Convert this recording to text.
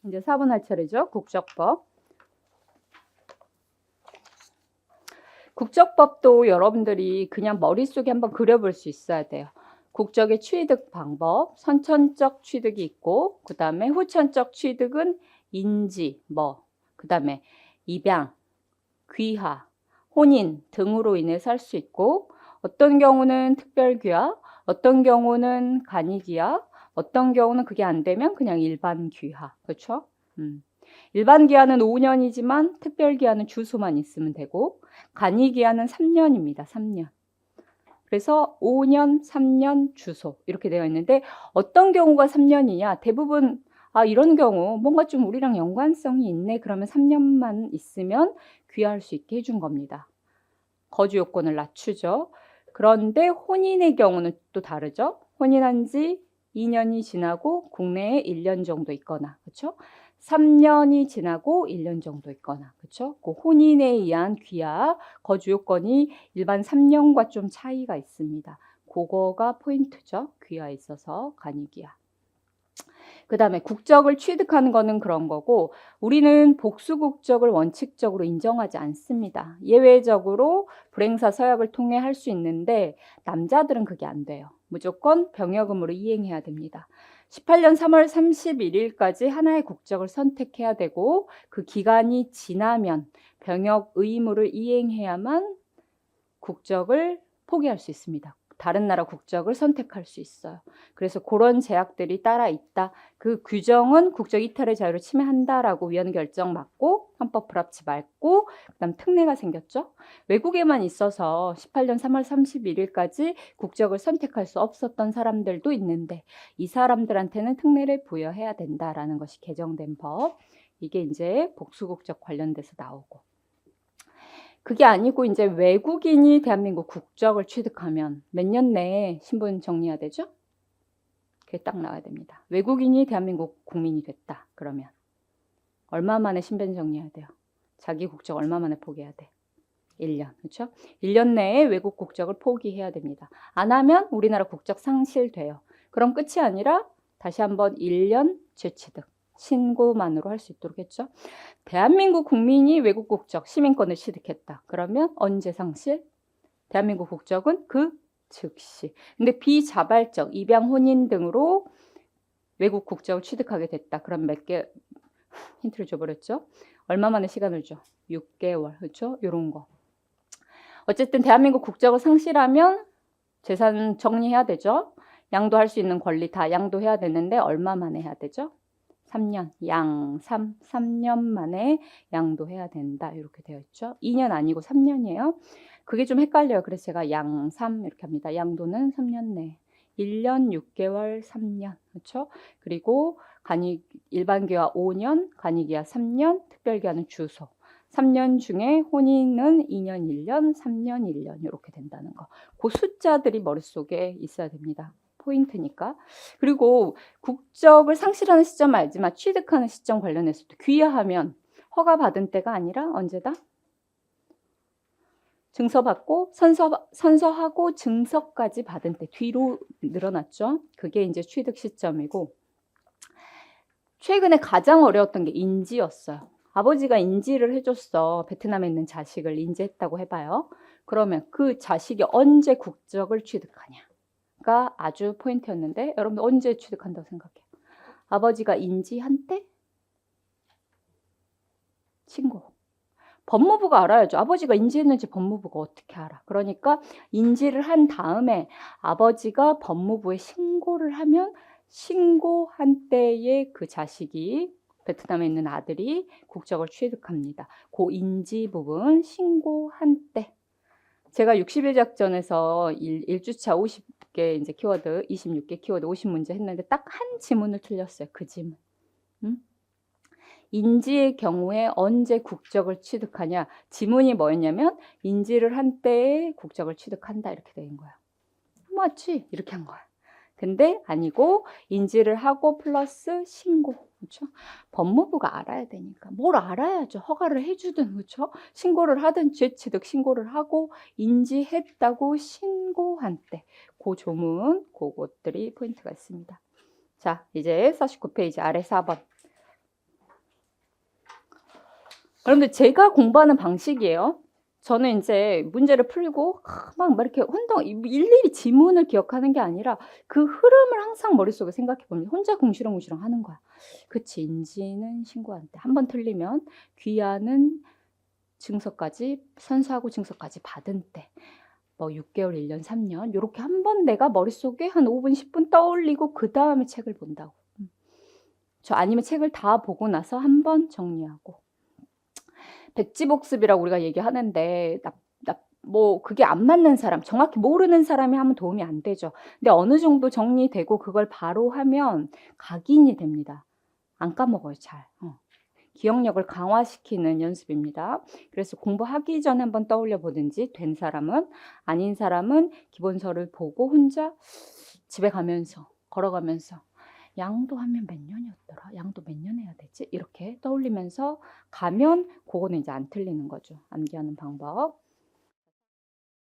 이제 4번 할 차례죠. 국적법. 국적법도 여러분들이 그냥 머릿속에 한번 그려볼 수 있어야 돼요. 국적의 취득 방법, 선천적 취득이 있고, 그 다음에 후천적 취득은 인지, 그 다음에 입양, 귀화, 혼인 등으로 인해서 할 수 있고, 어떤 경우는 특별귀화, 어떤 경우는 간이귀화, 어떤 경우는 그게 안 되면 그냥 일반 귀화. 그렇죠? 일반 귀화는 5년이지만 특별 귀화는 주소만 있으면 되고, 간이 귀화는 3년입니다. 3년. 그래서 5년, 3년, 주소 이렇게 되어 있는데 어떤 경우가 3년이냐? 대부분 이런 경우 뭔가 좀 우리랑 연관성이 있네. 그러면 3년만 있으면 귀화할 수 있게 해준 겁니다. 거주 요건을 낮추죠. 그런데 혼인의 경우는 또 다르죠. 혼인한 지 2년이 지나고 국내에 1년 정도 있거나, 그렇죠? 3년이 지나고 1년 정도 있거나, 그렇죠? 그 혼인에 의한 귀화, 거주 요건이 일반 3년과 좀 차이가 있습니다. 그거가 포인트죠. 귀화에 있어서 간이귀화. 그 다음에 국적을 취득하는 거는 그런 거고, 우리는 복수 국적을 원칙적으로 인정하지 않습니다. 예외적으로 불행사 서약을 통해 할 수 있는데 남자들은 그게 안 돼요. 무조건 병역음으로 이행해야 됩니다. 18년 3월 31일까지 하나의 국적을 선택해야 되고, 그 기간이 지나면 병역 의무를 이행해야만 국적을 포기할 수 있습니다. 다른 나라 국적을 선택할 수 있어요. 그래서 그런 제약들이 따라 있다. 그 규정은 국적 이탈의 자유를 침해한다라고 위헌 결정 맞고 헌법 불합치 맞고 그다음 특례가 생겼죠. 외국에만 있어서 18년 3월 31일까지 국적을 선택할 수 없었던 사람들도 있는데 이 사람들한테는 특례를 부여해야 된다라는 것이 개정된 법. 이게 이제 복수국적 관련돼서 나오고. 그게 아니고 이제 외국인이 대한민국 국적을 취득하면 몇 년 내에 신분 정리해야 되죠? 그게 딱 나와야 됩니다. 외국인이 대한민국 국민이 됐다. 그러면 얼마 만에 신분 정리해야 돼요? 자기 국적 얼마 만에 포기해야 돼? 1년. 그렇죠? 1년 내에 외국 국적을 포기해야 됩니다. 안 하면 우리나라 국적 상실돼요. 그럼 끝이 아니라 다시 한번 1년 재취득. 신고만으로 할 수 있도록 했죠. 대한민국 국민이 외국 국적 시민권을 취득했다. 그러면 언제 상실? 대한민국 국적은 그 즉시. 근데 비자발적 입양 혼인 등으로 외국 국적을 취득하게 됐다. 그럼 몇 개 힌트를 줘버렸죠. 얼마 만에 시간을 줘? 6개월. 그렇죠? 이런 거. 어쨌든 대한민국 국적을 상실하면 재산 정리해야 되죠. 양도할 수 있는 권리 다 양도해야 되는데 얼마 만에 해야 되죠? 3년, 3년 만에 양도해야 된다. 이렇게 되어 있죠. 2년 아니고 3년이에요. 그게 좀 헷갈려요. 그래서 제가 3 이렇게 합니다. 양도는 3년 내. 1년 6개월 3년. 그렇죠? 그리고 일반기와 5년, 간이기와 3년, 특별기와는 주소. 3년 중에 혼인은 2년 1년, 3년 1년 이렇게 된다는 거. 그 숫자들이 머릿속에 있어야 됩니다. 포인트니까. 그리고 국적을 상실하는 시점 알지만 취득하는 시점 관련해서도 귀화하면 허가받은 때가 아니라 언제다? 증서받고 선서하고 증서까지 받은 때 뒤로 늘어났죠. 그게 이제 취득 시점이고 최근에 가장 어려웠던 게 인지였어요. 아버지가 인지를 해줬어. 베트남에 있는 자식을 인지했다고 해봐요. 그러면 그 자식이 언제 국적을 취득하냐가 아주 포인트였는데 여러분들 언제 취득한다고 생각해요? 아버지가 인지한 때? 신고. 법무부가 알아야죠. 아버지가 인지했는지 법무부가 어떻게 알아? 그러니까 인지를 한 다음에 아버지가 법무부에 신고를 하면 신고한 때에 그 자식이 베트남에 있는 아들이 국적을 취득합니다. 그 인지 부분 신고한 때. 제가 60일 작전에서 1주차 50개 이제 키워드, 26개 키워드 50문제 했는데 딱 한 지문을 틀렸어요. 그 지문. 인지의 경우에 언제 국적을 취득하냐? 지문이 뭐였냐면 인지를 한 때에 국적을 취득한다 이렇게 된 거야. 맞지? 이렇게 한 거야. 근데 아니고 인지를 하고 플러스 신고. 그렇죠? 법무부가 알아야 되니까 뭘 알아야죠. 허가를 해주든 그렇죠? 신고를 하든 재취득 신고를 하고 인지했다고 신고한 때 그 조문 그것들이 포인트가 있습니다. 자, 이제 49페이지 아래 4번. 여러분들 제가 공부하는 방식이에요. 저는 인제 문제를 풀고 막 이렇게 일일이 지문을 기억하는 게 아니라 그 흐름을 항상 머릿속에 생각해 보면서 혼자 궁시렁궁시렁 하는 거야. 그치, 인지는 신고한대. 한 번 틀리면 귀하는 증서까지 선서하고 증서까지 받은 때. 뭐 6개월, 1년, 3년 요렇게 한 번 내가 머릿속에 한 5 분, 10분 떠올리고 그다음에 책을 본다고. 저 아니면 책을 다 보고 나서 한 번 정리하고. 백지복습이라고 우리가 얘기하는데 뭐 그게 안 맞는 사람, 정확히 모르는 사람이 하면 도움이 안 되죠. 근데 어느 정도 정리되고 그걸 바로 하면 각인이 됩니다. 안 까먹어요, 잘. 기억력을 강화시키는 연습입니다. 그래서 공부하기 전에 한번 떠올려 보든지, 된 사람은, 아닌 사람은 기본서를 보고 혼자 집에 가면서, 걸어가면서 양도 하면 몇 년이었더라? 양도 몇 년 해야 되지? 이렇게 떠올리면서 가면 그거는 이제 안 틀리는 거죠. 암기하는 방법.